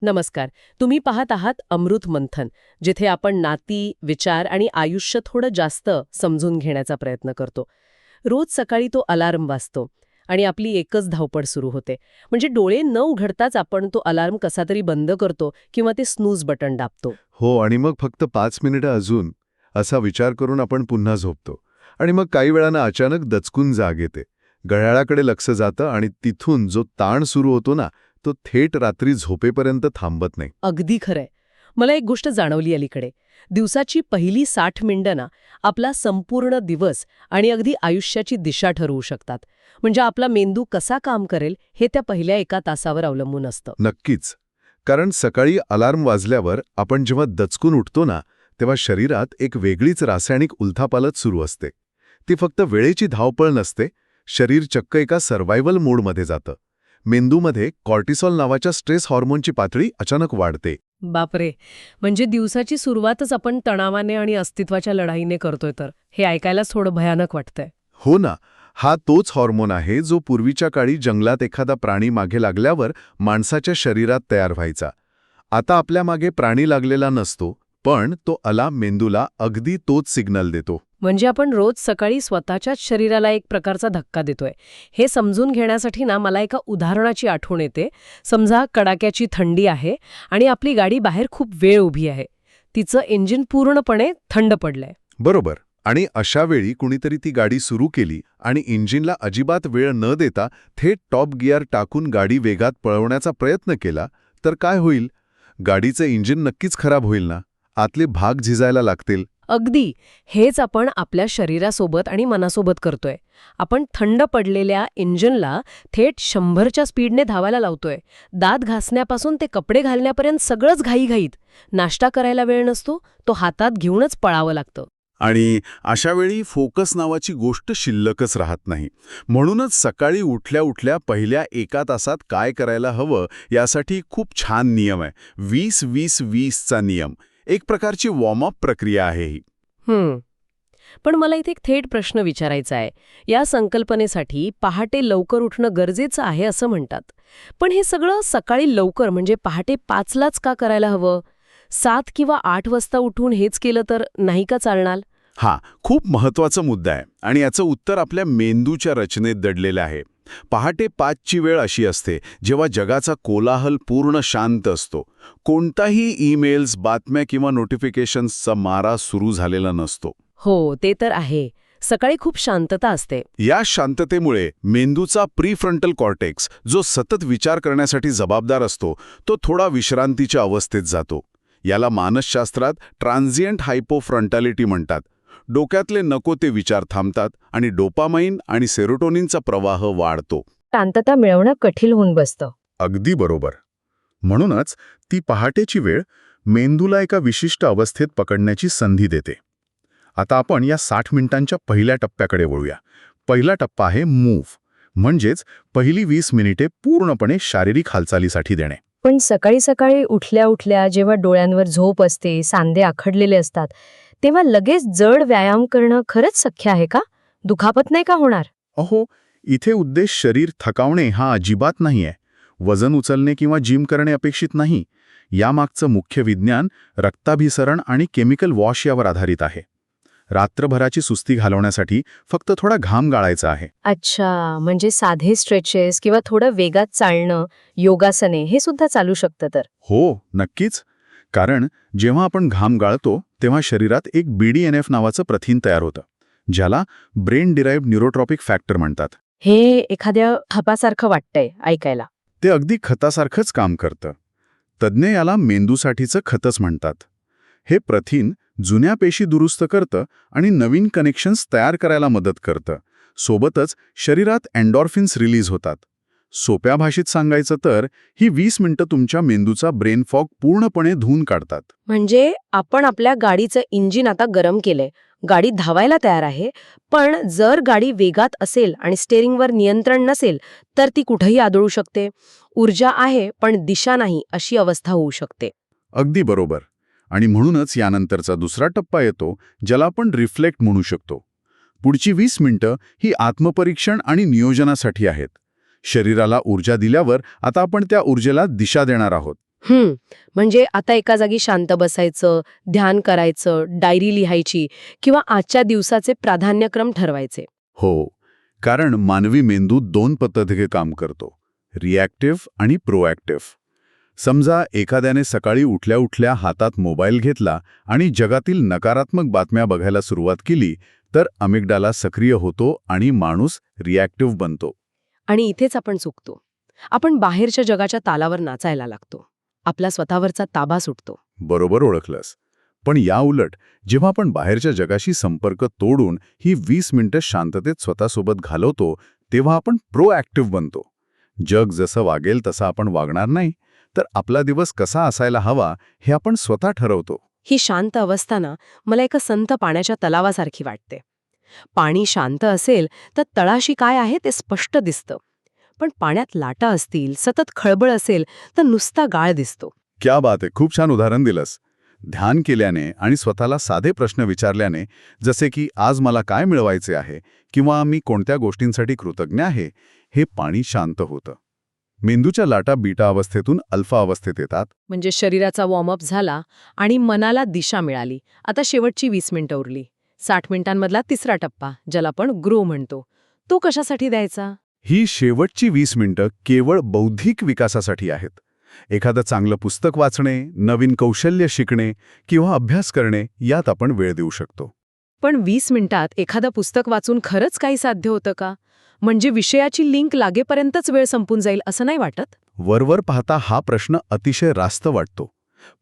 नमस्कार. तुम्ही पाहत आहात अमृत मंथन, जिथे आपण नाती, विचार आणि आयुष्य थोडं जास्त समजून घेण्याचा प्रयत्न करतो. रोज सकाळी तो अलार्म वाजतो आणि आपली एकच धावपळ सुरू होते. म्हणजे डोळे न उघडताच आपण तो अलार्म कसा तरी बंद करतो किंवा ते स्नूज बटन दाबतो. हो, आणि मग फक्त 5 मिनिटं अजून असा विचार करून आपण पुन्हा झोपतो. आणि मग काही वेळानं अचानक दचकून जाग येते. घड्याळाकडे लक्ष जातं आणि तिथून जो ताण सुरू होतो ना, तो थेट रात्री झोपेपर्यंत थांबत नाही. अगदी खरंय. मला एक गोष्ट जाणवली अलीकडे. दिवसाची पहिली 60 मिनिटं ना, आपला संपूर्ण दिवस आणि अगदी आयुष्याची दिशा ठरवू शकतात. म्हणजे आपला मेंदू कसा काम करेल हे त्या पहिल्या 1 तासावर अवलंबून असतं. नक्कीच. कारण सकाळी अलार्म वाजल्यावर आपण जेव्हा दचकून उठतो ना, तेव्हा शरीरात एक वेगळीच रासायनिक उलथापालथ सुरू असते. ती फक्त वेळेची धावपळ नसते, शरीर चक्क एका सर्व्हायव्हल मोडमध्ये जातं. मेंदूमध्ये कॉर्टिसॉल नावाच्या स्ट्रेस हॉर्मोनची पातळी अचानक वाढते. बापरे. म्हणजे दिवसाची सुरुवातच आपण तणावाने आणि अस्तित्वाच्या लढाईने करतोय तर हे ऐकायलाच थोडं भयानक वाटतंय. हो ना, हा तोच हॉर्मोन आहे जो पूर्वीच्या काळी जंगलात एखादा प्राणी मागे लागल्यावर माणसाच्या शरीरात तयार व्हायचा. आता आपल्या मागे प्राणी लागलेला नसतो, पण तो अलार्म मेंदूला अगदी तोच सिग्नल देतो. म्हणजे आपण रोज सकाळी स्वतःच्याच शरीराला एक प्रकारचा धक्का देतोय. हे समजून घेण्यासाठी ना मला एका उदाहरणाची आठवण येते. समजा कडाक्याची थंडी आहे आणि आपली गाडी बाहेर खूप वेळ उभी आहे. तिचं इंजिन पूर्णपणे थंड पडलंय. बरोबर. आणि अशा वेळी कुणीतरी ती गाडी सुरू केली आणि इंजिनला अजिबात वेळ न देता थेट टॉप गिअर टाकून गाडी वेगात पळवण्याचा प्रयत्न केला, तर काय होईल? गाडीचं इंजिन नक्कीच खराब होईल ना. आतले भाग झिजायला लागतील. अगदी हेच आपण आपल्या शरीरासोबत आणि मनासोबत करतोय. आपण थंड पडलेल्या इंजिनला थेट 100च्या स्पीडने धावायला लावतोय. दात घासण्यापासून ते कपडे घालण्यापर्यंत सगळंच घाईघाईत. नाश्ता करायला वेळ नसतो, तो हातात घेऊनच पळावं लागतं. आणि अशावेळी फोकस नावाची गोष्ट शिल्लकच राहत नाही. म्हणूनच सकाळी उठल्या उठल्या पहिल्या 1 तासात काय करायला हवं यासाठी खूप छान नियम आहे. 20-20-20चा नियम. एक प्रकारची वॉर्मअप प्रक्रिया आहे ही. पण मला इथे एक थेट प्रश्न विचारायचा आहे. या संकल्पनेसाठी पहाटे लवकर उठणं गरजेचं आहे असं म्हणतात. पण हे सगळं सकाळी लवकर म्हणजे पहाटे 5लाच का करायला हवं? 7 किंवा 8 वाजता उठून हेच केलं तर नाही का चालणार? हा खूप महत्वाचा मुद्दा आहे आणि याचं उत्तर आपल्या मेंदूच्या रचनेत दडलेलं आहे. पहाटे 5ची वेळ अशी असते जेव्हा जगाचा कोलाहल पूर्ण शांत असतो. कोणताही ईमेल्स, बातम्या किंवा नोटिफिकेशन्सचा मारा सुरू झालेला नसतो. हो, ते तर आहे. सकाळी खूप शांतता असते. या शांततेमुळे मेंदूचा प्रीफ्रंटल कॉर्टेक्स, जो सतत विचार करण्यासाठी जबाबदार असतो, तो थोडा विश्रांतीच्या अवस्थेत जातो. याला मानसशास्त्रात ट्रान्झिएंट हायपोफ्रंटॅलिटी म्हणतात. डोक्यातले नको ते विचार थांबतात आणि डोपामाइन आणि सेरोटोनिनचा प्रवाह वाढतो. शांतता मिळवणं कठीण होऊन बसतं. अगदी बरोबर. म्हणूनच ती पहाटेची वेळ मेंदूला एका विशिष्ट अवस्थेत पकडण्याची संधी देते. आता आपण या 60 मिनिटांच्या पहिल्या टप्प्याकडे वळूया. पहिला टप्पा आहे मूव्ह, म्हणजेच पहिली 20 मिनिटे पूर्णपणे शारीरिक हालचालीसाठी देणे. पण सकाळी सकाळी उठल्या उठल्या जेव्हा डोळ्यांवर झोप असते, सांधे आखडलेले असतात, तेव्हा लगेच जड व्यायाम करणं खरंच शक्य आहे का? दुखापत नाही का होणार? अहो, इथे उद्देश शरीर थकावणे हा अजिबात नाहीये. वजन उचलणे किंवा जिम करणे अपेक्षित नाही. यामागचं मुख्य विज्ञान रक्ताभिसरण आणि केमिकल वॉश यावर आधारित आहे. रात्रभराची सुस्ती घालवण्यासाठी फक्त थोडा घाम गाळायचा आहे. अच्छा, म्हणजे साधे स्ट्रेचेस किंवा थोडं वेगात चालणं, योगासने हे सुद्धा चालू शकतं तर? हो, नक्कीच. कारण जेव्हा आपण घाम गाळतो तेव्हा शरीरात एक BDNF नावाचं प्रथिन तयार होतं, ज्याला ब्रेन डिराइव्ड न्यूरोट्रॉपिक फॅक्टर म्हणतात. हे एखाद्या खपासारखं वाटतंय ऐकायला. ते अगदी खतासारखंच काम करतं. तज्ज्ञ याला मेंदूसाठीचं खतच म्हणतात. हे प्रथिन जुन्या पेशी दुरुस्त करतं आणि नवीन कनेक्शन्स तयार करायला मदत करतं. सोबतच शरीरात एन्डॉर्फिन्स रिलीज होतात. सोप्या भाषेत सांगायचं तर ही 20 मिनिटं तुमच्या मेंदूचा ब्रेन फॉग पूर्णपणे धुवून काढतात. म्हणजे आपण आपल्या गाडीचं इंजिन आता गरम केलंय, गाडी धावायला तयार आहे, पण जर गाडी वेगात असेल आणि स्टेअरिंगवर नियंत्रण नसेल तर ती कुठेही आदळू शकते. ऊर्जा आहे पण दिशा नाही अशी अवस्था होऊ शकते. अगदी बरोबर. आणि म्हणूनच यानंतरचा दुसरा टप्पा येतो, ज्याला आपण रिफ्लेक्ट म्हणू शकतो. पुढची 20 मिनिटं ही आत्मपरीक्षण आणि नियोजनासाठी आहेत. शरीराला ऊर्जा दिल्यावर आता आपण त्या ऊर्जेला दिशा देणार आहोत. म्हणजे आता एका जागी शांत बसायचं, ध्यान करायचं, डायरी लिहायची किंवा आजच्या दिवसाचे प्राधान्यक्रम ठरवायचे. हो, कारण मानवी मेंदू 2 पद्धतीने काम करतो, रिॲक्टिव्ह आणि प्रोॲक्टिव्ह. समजा एखाद्याने सकाळी उठल्या उठल्या हातात मोबाईल घेतला आणि जगातील नकारात्मक बातम्या बघायला सुरुवात केली, तर अमिगडाला सक्रिय होतो आणि माणूस रिॲक्टिव्ह बनतो. आणि इथेच आपण चुकतो. आपण बाहेरच्या जगाच्या तालावर नाचायला लागतो. आपला स्वतःवरचा ताबा सुटतो. बरोबर ओळखलंस. पण याउलट जेव्हा आपण बाहेरच्या जगाशी संपर्क तोडून ही 20 मिनिटं शांततेत स्वतःसोबत घालवतो, तेव्हा आपण प्रोॲक्टिव्ह बनतो. जग जसं वागेल तसं आपण वागणार नाही, तर आपला दिवस कसा असायला हवा हे आपण स्वतः ठरवतो. ही शांत अवस्था मला एका संत पाण्याच्या तलावासारखी वाटते. पाणी शांत असेल तर तळाशी काय आहे ते स्पष्ट दिसतं. पण पाण्यात लाटा असतील, सतत खळबळ असेल तर नुसता गाळ दिसतो. क्या बात आहे, खूप छान उदाहरण दिलंस. ध्यान केल्याने आणि स्वतःला साधे प्रश्न विचारल्याने, जसे की आज मला काय मिळवायचे आहे किंवा मी कोणत्या गोष्टींसाठी कृतज्ञ आहे, हे पाणी शांत होतं. मेंदूच्या लाटा बीटा अवस्थेतून अल्फा अवस्थेत येतात. म्हणजे शरीराचा वॉर्मअप झाला आणि मनाला दिशा मिळाली. आता शेवटची 20 मिनिटं उरली. 60 मिनिटांमधला तिसरा टप्पा, ज्याला आपण ग्रो म्हणतो, तो कशासाठी द्यायचा? ही शेवटची 20 मिनिटं केवळ बौद्धिक विकासासाठी आहेत. एखादं चांगलं पुस्तक वाचणे, नवीन कौशल्य शिकणे किंवा अभ्यास करणे, यात आपण वेळ देऊ शकतो. पण 20 मिनिटात एखादं पुस्तक वाचून खरंच काही साध्य होतं का? म्हणजे विषयाची लिंक लागेपर्यंतच वेळ संपून जाईल असं नाही वाटत? वरवर पाहता हा प्रश्न अतिशय रास्त वाटतो.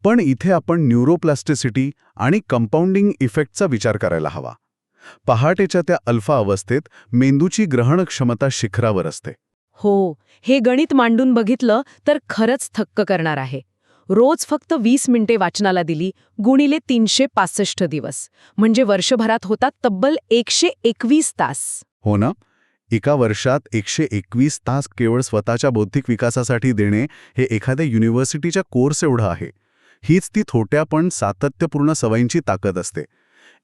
पण इथे आपण न्यूरोप्लास्टिसिटी आणि कंपाऊंडिंग इफेक्टचा विचार करायला हवा. पहाटेच्या त्या अल्फा अवस्थेत मेंदूची ग्रहण क्षमता शिखरावर असते. हो, हे गणित मांडून बघितलं तर खरंच थक्क करणार आहे. रोज फक्त 20 मिनिटे वाचनाला दिली, गुणिले 365 दिवस, म्हणजे वर्षभरात होतात तब्बल 121 तास. हो ना? एका वर्षात 121 तास केवळ स्वतःच्या बौद्धिक विकासासाठी देणे हे एखाद्या युनिव्हर्सिटीच्या कोर्स एवढं आहे. हीच ती छोट्या पण सातत्यपूर्ण सवयींची ताकद असते.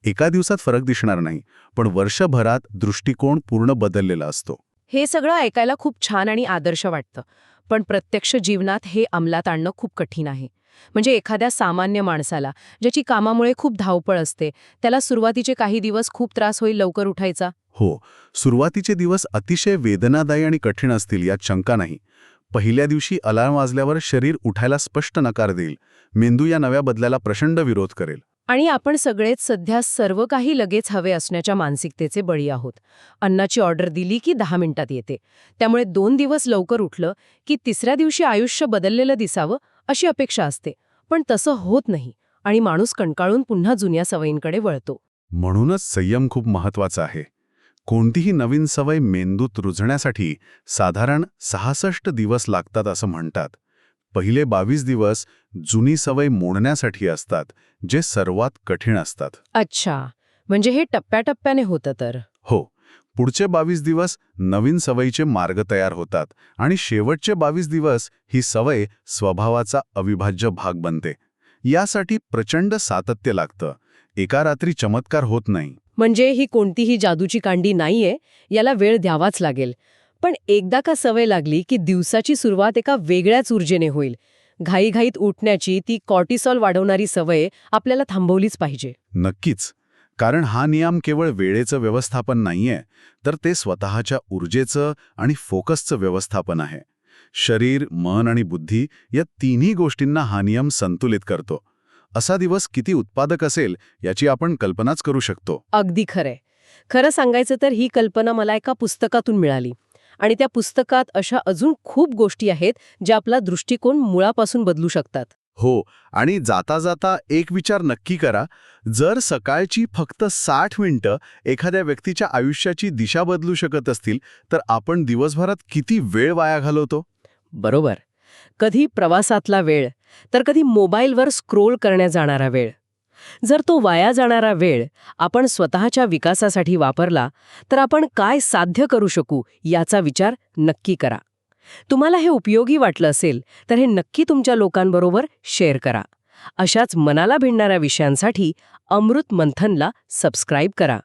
एका दिवसात फरक दिसणार नाही, पण वर्षभरात दृष्टिकोन पूर्ण बदललेला असतो. हे सगळं ऐकायला खूप छान आणि आदर्श वाटतं, पण प्रत्यक्ष जीवनात हे अंमलात आणणं खूप कठीण आहे. म्हणजे एखाद्या सामान्य माणसाला, ज्याची कामामुळे खूप धावपळ असते, त्याला सुरुवातीचे काही दिवस खूप त्रास होईल लवकर उठायचा. हो, सुरुवातीचे दिवस अतिशय वेदनादायी आणि कठीण असतील यात शंका नाही. पहिल्या दिवशी अलार्म वाजल्यावर शरीर उठायला स्पष्ट नकार देईल. मेंदू या नव्या बदलाला प्रचंड विरोध करेल. आणि आपण सगळेच सध्या सर्व काही लगेच हवे असण्याच्या मानसिकतेचे बळी आहोत. अन्नाची ऑर्डर दिली की 10 मिनिटात येते. त्यामुळे 2 दिवस लवकर उठलं की तिसऱ्या दिवशी आयुष्य बदललेलं दिसावं अशी अपेक्षा असते. पण तसं होत नाही आणि माणूस कंटाळून पुन्हा जुन्या सवयींकडे वळतो. म्हणूनच संयम खूप महत्वाचा आहे. कोणतीही नवीन सवय मेंदूत रुजण्यासाठी साधारण 66 दिवस लागतात असं म्हणतात. पहिले 22 दिवस जुनी सवय मोडण्यासाठी असतात, जे सर्वात कठीण असतात. अच्छा, म्हणजे हे टप्प्याटप्प्याने होतं तर. हो, पुढचे 22 दिवस नवीन सवयीचे मार्ग तयार होतात आणि शेवटचे 22 दिवस ही सवय स्वभावाचा अविभाज्य भाग बनते. यासाठी प्रचंड सातत्य लागतं. एका रात्री चमत्कार होत नाही. म्हणजे ही कोणतीही जादूची कांडी नाहीये, याला वेळ द्यावाच लागेल. पण एकदा का सवय लागली की दिवसाची सुरुवात एका वेगळ्याच ऊर्जेने होईल. घाईघाईत उठण्याची ती कॉर्टिसॉल वाढवणारी सवय आपल्याला थांबवलीच पाहिजे. नक्कीच. कारण हा नियम केवळ वेळेचं व्यवस्थापन नाहीये, तर ते स्वतःच्या ऊर्जेचं आणि फोकसचं व्यवस्थापन आहे. शरीर, मन आणि बुद्धी या तिन्ही गोष्टींना हा नियम संतुलित करतो. असा दिवस किती उत्पादक असेल याची आपण कल्पनाच करू शकतो. अगदी खरंय. खरं सांगायचं तर ही कल्पना मला एका पुस्तकातून मिळाली. आणि त्या पुस्तकात अशा अजून खूप गोष्टी आहेत ज्या आपला दृष्टिकोन मुळापासून बदलू शकतात. हो, आणि जाता जाता एक विचार नक्की करा. जर सकाळची फक्त 60 मिनिटं एखाद्या व्यक्तीच्या आयुष्याची दिशा बदलू शकत असतील, तर आपण दिवसभरात किती वेळ वाया घालवतो. बरोबर. कधी प्रवासातला वेळ, तर कधी मोबाईलवर स्क्रोल करण्या जाणारा वेळ. जर तो वाया जाणारा वेळ आपण स्वतःच्या विकासासाठी वापरला तर आपण काय साध्य करू शकू याचा विचार नक्की करा. तुम्हाला हे उपयोगी वाटलं असेल तर हे नक्की तुमच्या लोकांबरोबर शेअर करा. अशाच मनाला भिडणाऱ्या विषयांसाठी अमृत मंथनला सबस्क्राईब करा.